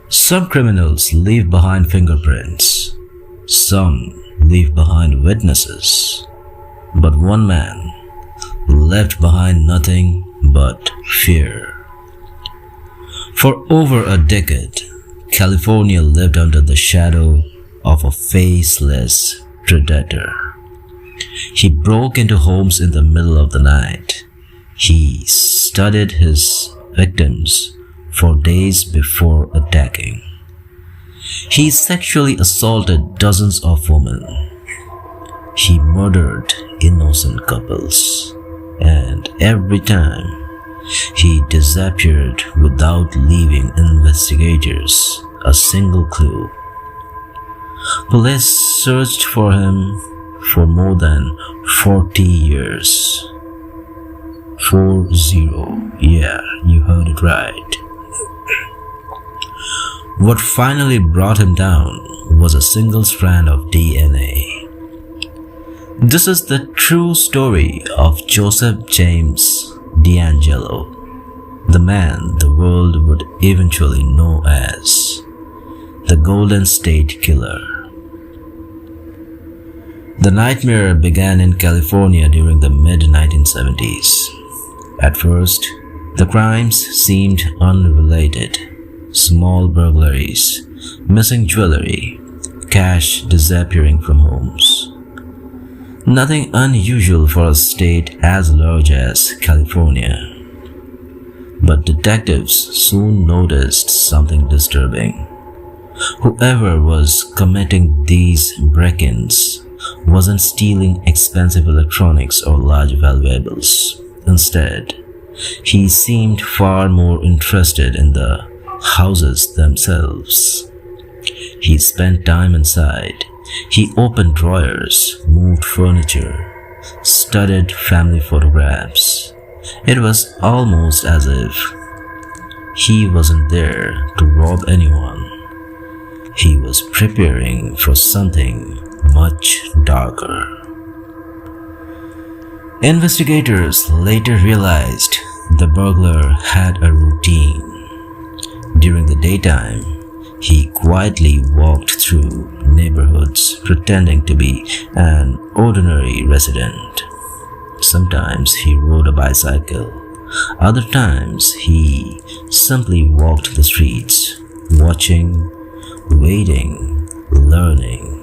Some criminals leave behind fingerprints. Some leave behind witnesses. But one man left behind nothing but fear. For over a decade, California lived under the shadow of a faceless predator. He broke into homes in the middle of the night. He studied his victims for days before attacking. He sexually assaulted dozens of women. He murdered innocent couples. And every time, he disappeared without leaving investigators a single clue. Police searched for him for more than 40 years. 40, yeah, you heard it right. What finally brought him down was a single strand of DNA. This is the true story of Joseph James DeAngelo, the man the world would eventually know as the Golden State Killer. The nightmare began in California during the mid-1970s. At first, the crimes seemed unrelated. Small burglaries, missing jewelry, cash disappearing from homes. Nothing unusual for a state as large as California. But detectives soon noticed something disturbing. Whoever was committing these break-ins wasn't stealing expensive electronics or large valuables. Instead, he seemed far more interested in the houses themselves. He spent time inside. He opened drawers, moved furniture, studied family photographs. It was almost as if he wasn't there to rob anyone. He was preparing for something much darker. Investigators later realized the burglar had a routine. During the daytime, he quietly walked through neighborhoods pretending to be an ordinary resident. Sometimes he rode a bicycle. Other times he simply walked the streets, watching, waiting, learning.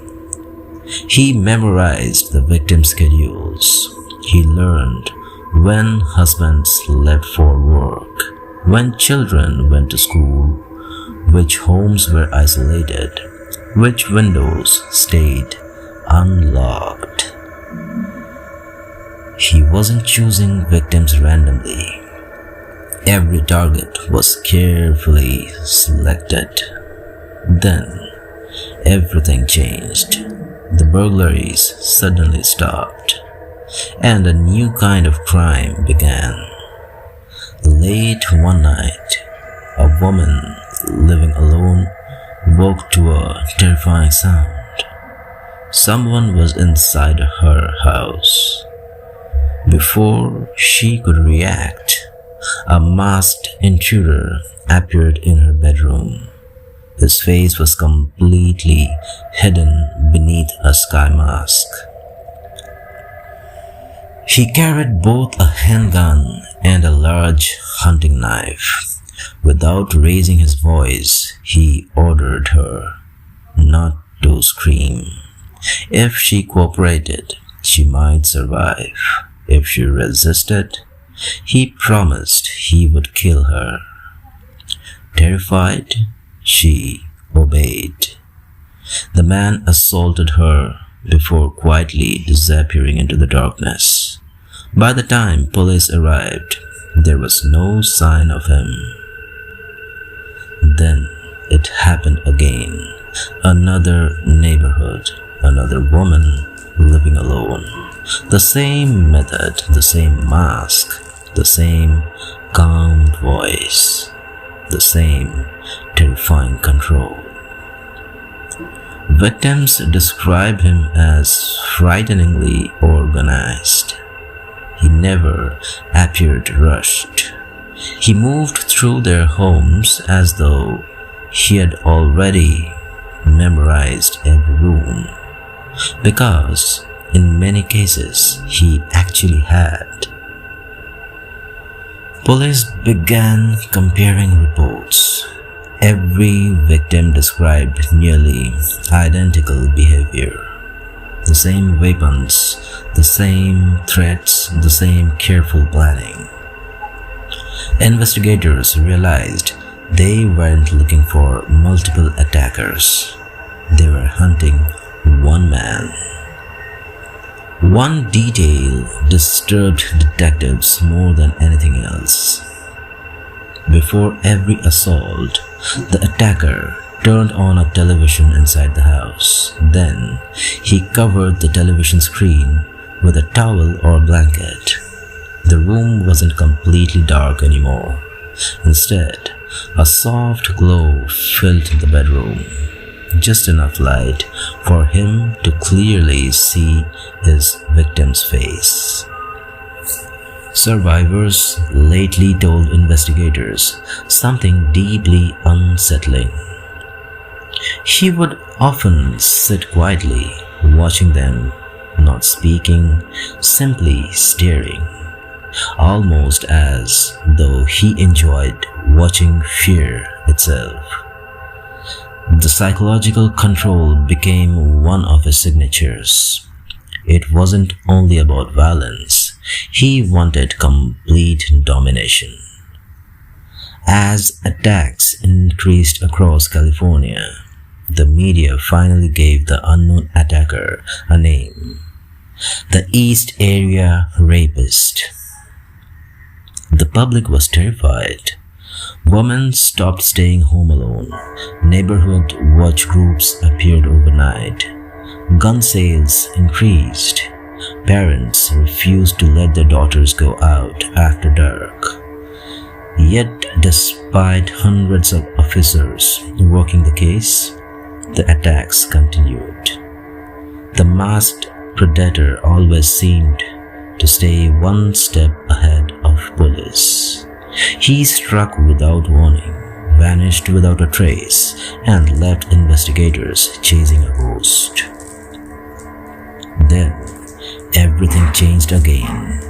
He memorized the victims' schedules. He learned when husbands left for work, when children went to school, which homes were isolated, which windows stayed unlocked. He wasn't choosing victims randomly. Every target was carefully selected. Then, everything changed. The burglaries suddenly stopped, and a new kind of crime began. Late one night, a woman living alone woke to a terrifying sound. Someone was inside her house. Before she could react, a masked intruder appeared in her bedroom. His face was completely hidden beneath a sky mask. He carried both a handgun and a large hunting knife. Without raising his voice, he ordered her not to scream. If she cooperated, she might survive. If she resisted, he promised he would kill her. Terrified, she obeyed. The man assaulted her before quietly disappearing into the darkness. By the time police arrived, there was no sign of him. Then it happened again. Another neighborhood, another woman living alone. The same method, the same mask, the same calm voice, the same terrifying control. Victims describe him as frighteningly organized. He never appeared rushed. He moved through their homes as though he had already memorized every room, because in many cases he actually had. Police began comparing reports. Every victim described nearly identical behavior. The same weapons, the same threats, the same careful planning. Investigators realized they weren't looking for multiple attackers. They were hunting one man. One detail disturbed detectives more than anything else. Before every assault, the attacker turned on a television inside the house. Then, he covered the television screen with a towel or blanket. The room wasn't completely dark anymore. Instead, a soft glow filled the bedroom, just enough light for him to clearly see his victim's face. Survivors lately told investigators something deeply unsettling. He would often sit quietly, watching them, not speaking, simply staring, almost as though he enjoyed watching fear itself. The psychological control became one of his signatures. It wasn't only about violence, he wanted complete domination. As attacks increased across California, the media finally gave the unknown attacker a name: the East Area Rapist. The public was terrified. Women stopped staying home alone. Neighborhood watch groups appeared overnight. Gun sales increased. Parents refused to let their daughters go out after dark. Yet, despite hundreds of officers working the case, the attacks continued. The masked predator always seemed to stay one step ahead of police. He struck without warning, vanished without a trace, and left investigators chasing a ghost. Then, everything changed again.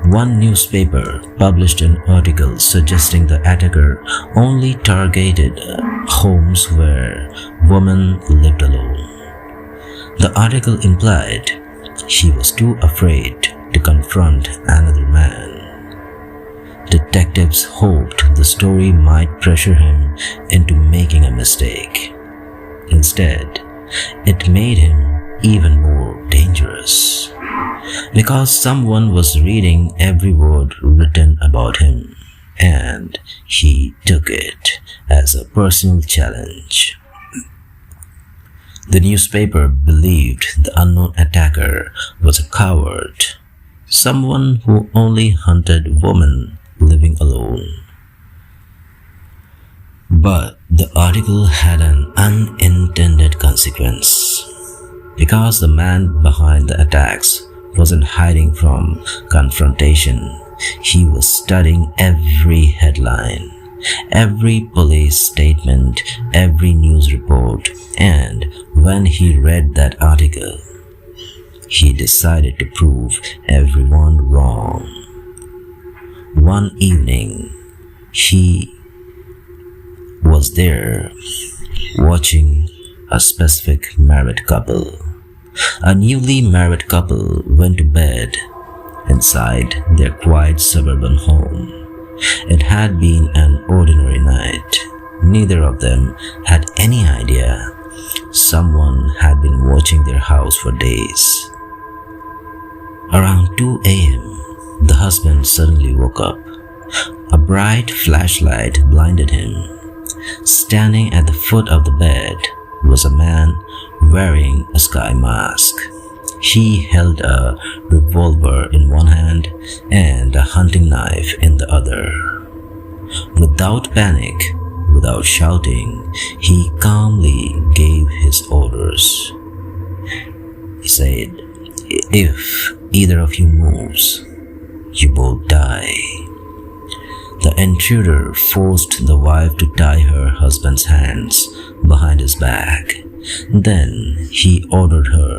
One newspaper published an article suggesting the attacker only targeted homes where women lived alone. The article implied he was too afraid to confront another man. Detectives hoped the story might pressure him into making a mistake. Instead, it made him even more dangerous, because someone was reading every word written about him, and he took it as a personal challenge. The newspaper believed the unknown attacker was a coward, someone who only hunted women living alone. But the article had an unintended consequence, because the man behind the attacks wasn't hiding from confrontation. He was studying every headline, every police statement, every news report, and when he read that article, he decided to prove everyone wrong. One evening, he was there watching a specific married couple. A newly married couple went to bed inside their quiet suburban home. It had been an ordinary night. Neither of them had any idea someone had been watching their house for days. Around 2 a.m., the husband suddenly woke up. A bright flashlight blinded him. Standing at the foot of the bed was a man wearing a sky mask. He held a revolver in one hand and a hunting knife in the other. Without panic, without shouting, he calmly gave his orders. He said, "If either of you moves, you both die." The intruder forced the wife to tie her husband's hands behind his back. Then he ordered her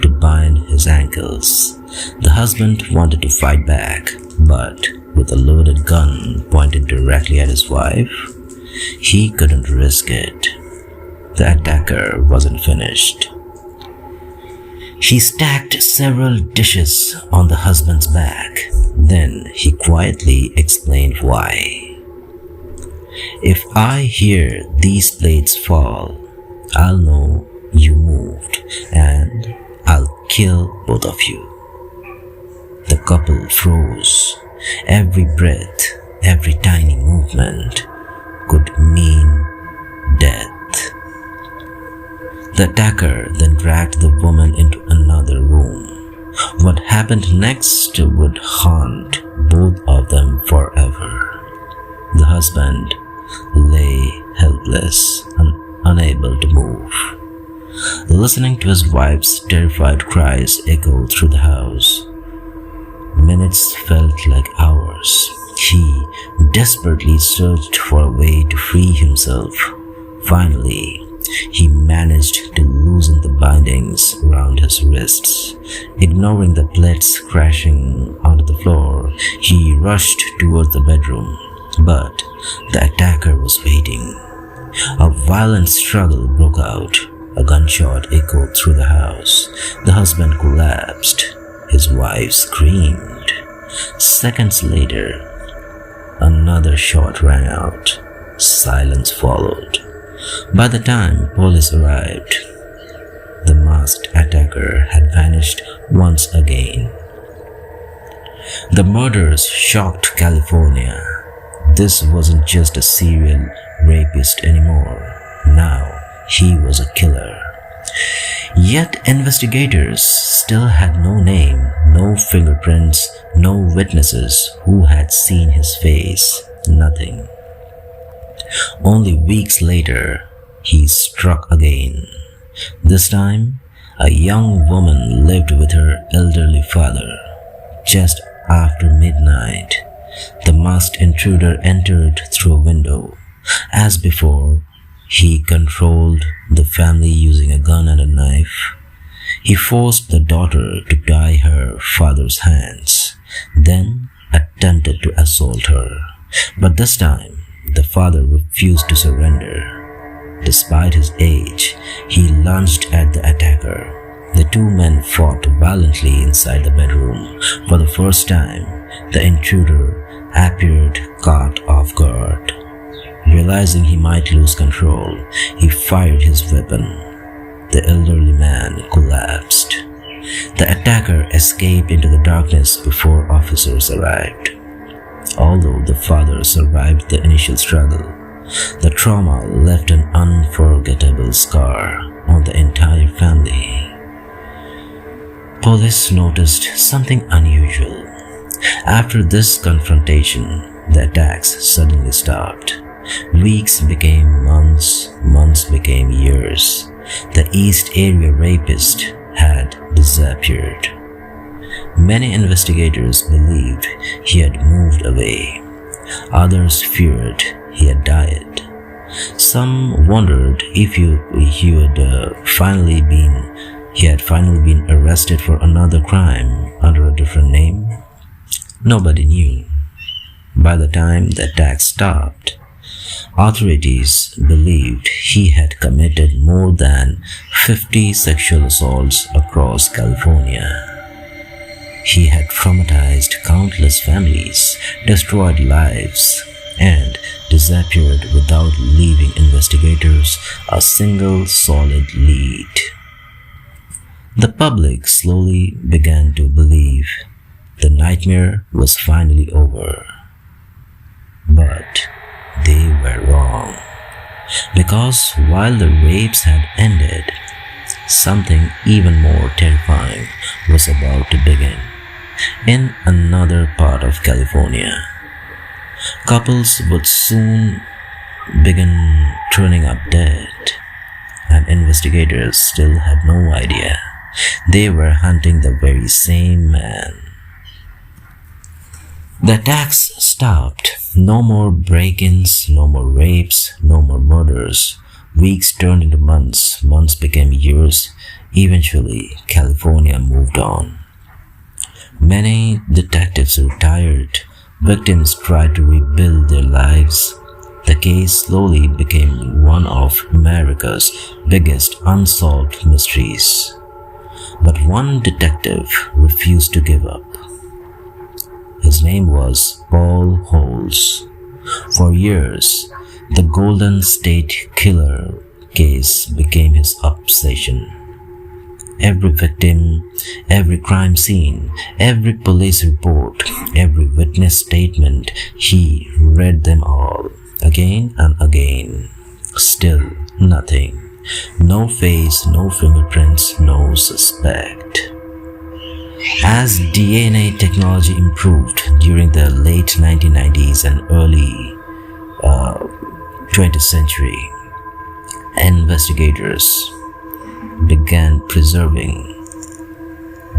to bind his ankles. The husband wanted to fight back, but with a loaded gun pointed directly at his wife, he couldn't risk it. The attacker wasn't finished. He stacked several dishes on the husband's back. Then he quietly explained why. "If I hear these plates fall, I'll know you moved and I'll kill both of you." The couple froze. Every breath, every tiny movement could mean death. The attacker then dragged the woman into another room. What happened next would haunt both of them forever. The husband lay helpless and unable to move. Listening to his wife's terrified cries echo through the house, minutes felt like hours. He desperately searched for a way to free himself. Finally, he managed to loosen the bindings around his wrists. Ignoring the plates crashing onto the floor, he rushed toward the bedroom. But the attacker was waiting. A violent struggle broke out. A gunshot echoed through the house. The husband collapsed. His wife screamed. Seconds later, another shot rang out. Silence followed. By the time police arrived, the masked attacker had vanished once again. The murders shocked California. This wasn't just a serial rapist anymore. Now he was a killer. Yet investigators still had no name, no fingerprints, no witnesses who had seen his face. Nothing. Only weeks later, he struck again. This time, a young woman lived with her elderly father. Just after midnight, the masked intruder entered through a window. As before, he controlled the family using a gun and a knife. He forced the daughter to tie her father's hands, then attempted to assault her. But this time, the father refused to surrender. Despite his age, he lunged at the attacker. The two men fought violently inside the bedroom. For the first time, the intruder appeared caught off guard. Realizing he might lose control, he fired his weapon. The elderly man collapsed. The attacker escaped into the darkness before officers arrived. Although the father survived the initial struggle, the trauma left an unforgettable scar on the entire family. Police noticed something unusual. After this confrontation, the attacks suddenly stopped. Weeks became months, months became years. The East Area rapist had disappeared. Many investigators believed he had moved away. Others feared he had died. Some wondered if he had finally been arrested for another crime under a different name. Nobody knew. By the time the attack stopped, authorities believed he had committed more than 50 sexual assaults across California. He had traumatized countless families, destroyed lives, and disappeared without leaving investigators a single solid lead. The public slowly began to believe the nightmare was finally over. But they were wrong. Because while the rapes had ended, something even more terrifying was about to begin. In another part of California, couples would soon begin turning up dead, and investigators still had no idea they were hunting the very same man. The attacks stopped. No more break-ins, no more rapes, no more murders. Weeks turned into months, months became years. Eventually, California moved on. Many detectives retired. Victims tried to rebuild their lives. The case slowly became one of America's biggest unsolved mysteries. But one detective refused to give up. His name was Paul Holes. For years, the Golden State Killer case became his obsession. Every victim, every crime scene, every police report, every witness statement, he read them all, again and again. Still nothing. No face, no fingerprints, no suspect. As DNA technology improved during the late 1990s and early 20th century, investigators began preserving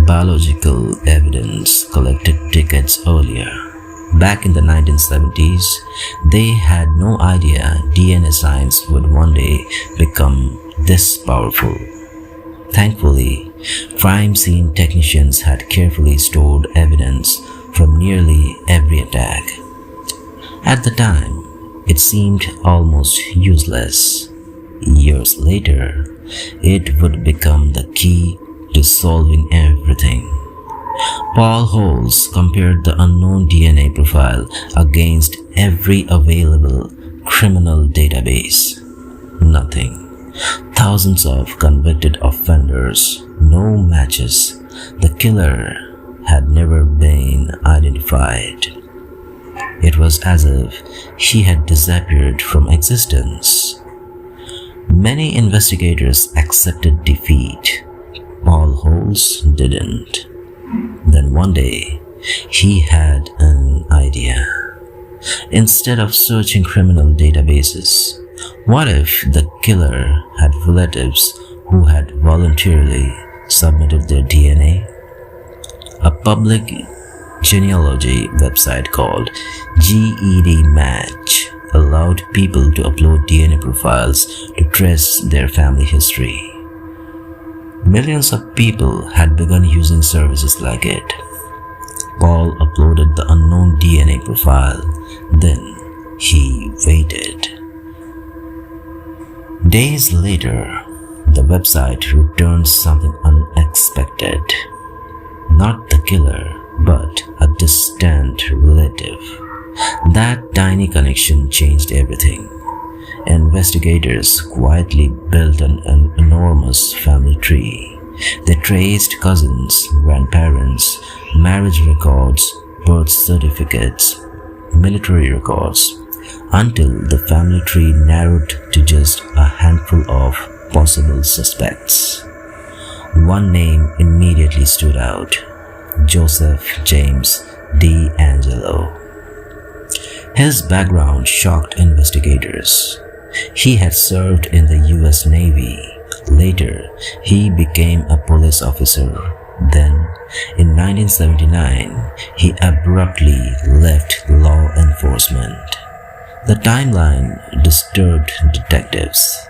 biological evidence collected decades earlier. Back in the 1970s, they had no idea DNA science would one day become this powerful. Thankfully, crime scene technicians had carefully stored evidence from nearly every attack. At the time, it seemed almost useless. Years later, it would become the key to solving everything. Paul Holes compared the unknown DNA profile against every available criminal database. Nothing. Thousands of convicted offenders, no matches. The killer had never been identified. It was as if he had disappeared from existence. Many investigators accepted defeat. Paul Holes didn't. Then one day, he had an idea. Instead of searching criminal databases, what if the killer had relatives who had voluntarily submitted their DNA? A public genealogy website called GED allowed people to upload DNA profiles to trace their family history. Millions of people had begun using services like it. Paul uploaded the unknown DNA profile, then he waited. Days later, the website returned something unexpected. Not the killer, but a distant relative. That tiny connection changed everything. Investigators quietly built an enormous family tree. They traced cousins, grandparents, marriage records, birth certificates, military records, until the family tree narrowed to just a handful of possible suspects. One name immediately stood out: Joseph James DeAngelo. His background shocked investigators. He had served in the US Navy. Later, he became a police officer. Then, in 1979, he abruptly left law enforcement. The timeline disturbed detectives.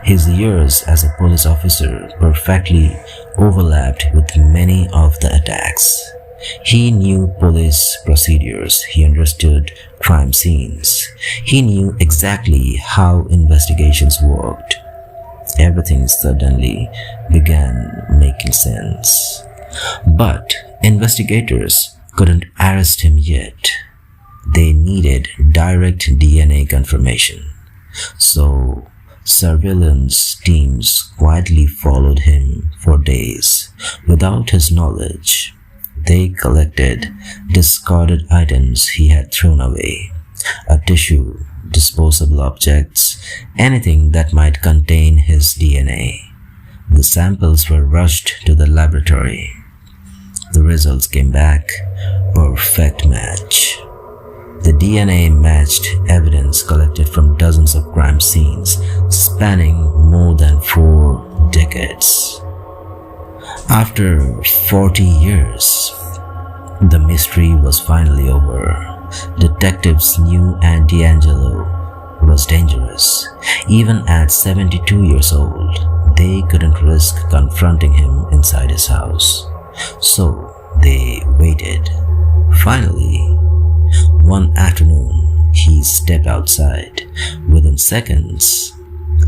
His years as a police officer perfectly overlapped with many of the attacks. He knew police procedures, he understood crime scenes, he knew exactly how investigations worked. Everything suddenly began making sense. But investigators couldn't arrest him yet. They needed direct DNA confirmation. So, surveillance teams quietly followed him for days without his knowledge. They collected discarded items he had thrown away, a tissue, disposable objects, anything that might contain his DNA. The samples were rushed to the laboratory. The results came back, perfect match. The DNA matched evidence collected from dozens of crime scenes spanning more than 4 decades. After 40 years, The mystery was finally over. Detectives knew DeAngelo was dangerous. Even at 72 years old, they couldn't risk confronting him inside his house. So they waited. Finally, one afternoon, he stepped outside. Within seconds,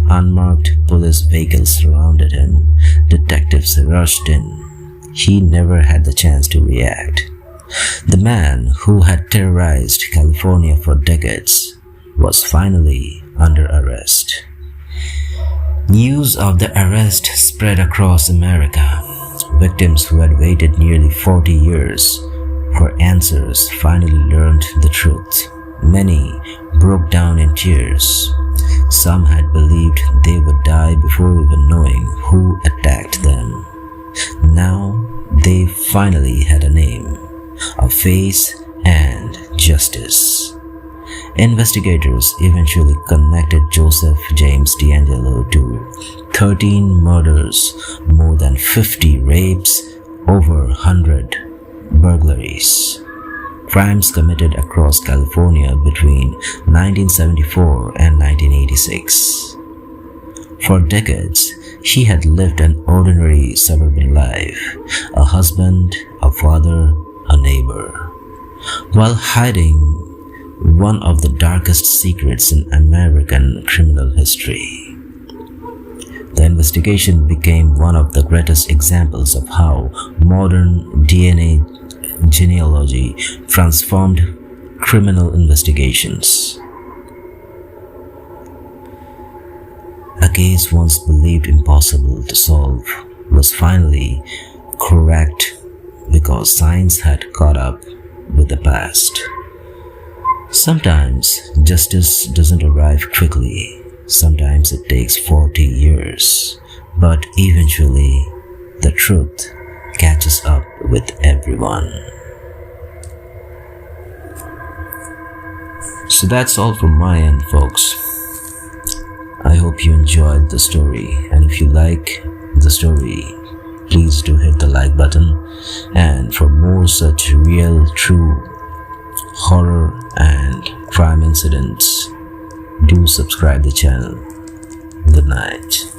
unmarked police vehicles surrounded him. Detectives rushed in. He never had the chance to react. The man who had terrorized California for decades was finally under arrest. News of the arrest spread across America. Victims who had waited nearly 40 years for answers finally learned the truth. Many broke down in tears. Some had believed they would die before even knowing who attacked them. Now they finally had a name, a face, and justice. Investigators eventually connected Joseph James DeAngelo to 13 murders, more than 50 rapes, over 100 burglaries. Crimes committed across California between 1974 and 1986. For decades, he had lived an ordinary suburban life, a husband, a father, a neighbor, while hiding one of the darkest secrets in American criminal history. The investigation became one of the greatest examples of how modern DNA genealogy transformed criminal investigations. A case once believed impossible to solve was finally cracked because science had caught up with the past. Sometimes justice doesn't arrive quickly. Sometimes it takes 40 years. But eventually, the truth catches up with everyone. So that's all from my end, folks. I hope you enjoyed the story, and if you like the story, please do hit the like button. And for more such real, true horror and crime incidents, do subscribe the channel. Good night.